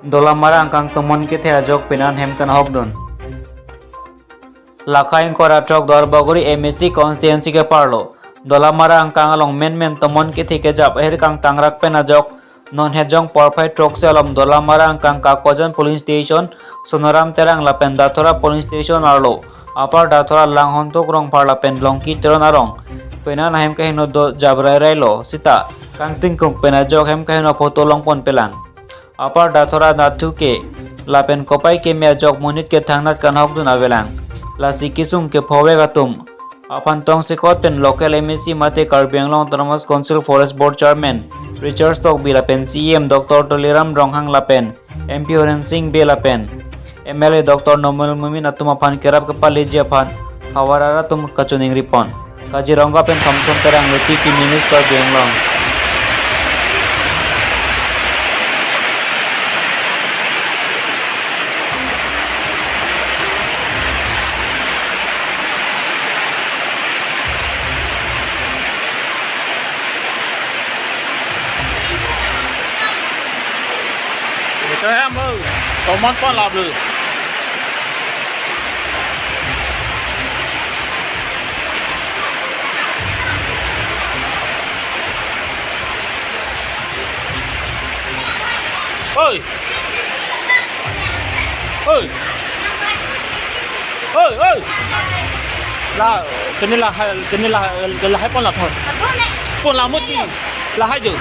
dola marang kang tomon ke thea jok penan hemkan hokdon lakhain kora trok dor bagori MSC constituency ke parlo dola marang kang along men tomon ke thike jap her kang tangrak pena jok non hejong porphai trok se alom dola marang kang kakojan police station sonaram terang lapen dathora police station arlo apar dathora langhontok rong parla pen longki teron arong pena nahem kahino do jabrai railo sita kang tingkung pena jok hem kahino photo longpon pelang apar dathora nathu ke lapen kopai ke mea jok munit ke thangnat kan hokdun avelang la sikisung ke phowe gatum apan tong sikot pen local MSC mate Karbi Anglong Autonomous Council Forest Board Chairman Richard Stock bila pen CM Dr. Toliram Ronghang lapen MP Horen Singh bila pen MLA Dr. Nomul Mumin atum apan kerap kepala leji apan hawarara tum kacuning ripon Kaziranga pen Thompson terang leti ki minus Karbi Anglong cho em ơi có món con làm được ơi ơi ơi ơi là cái này là hai con là thôi con làm một gì là hai chữ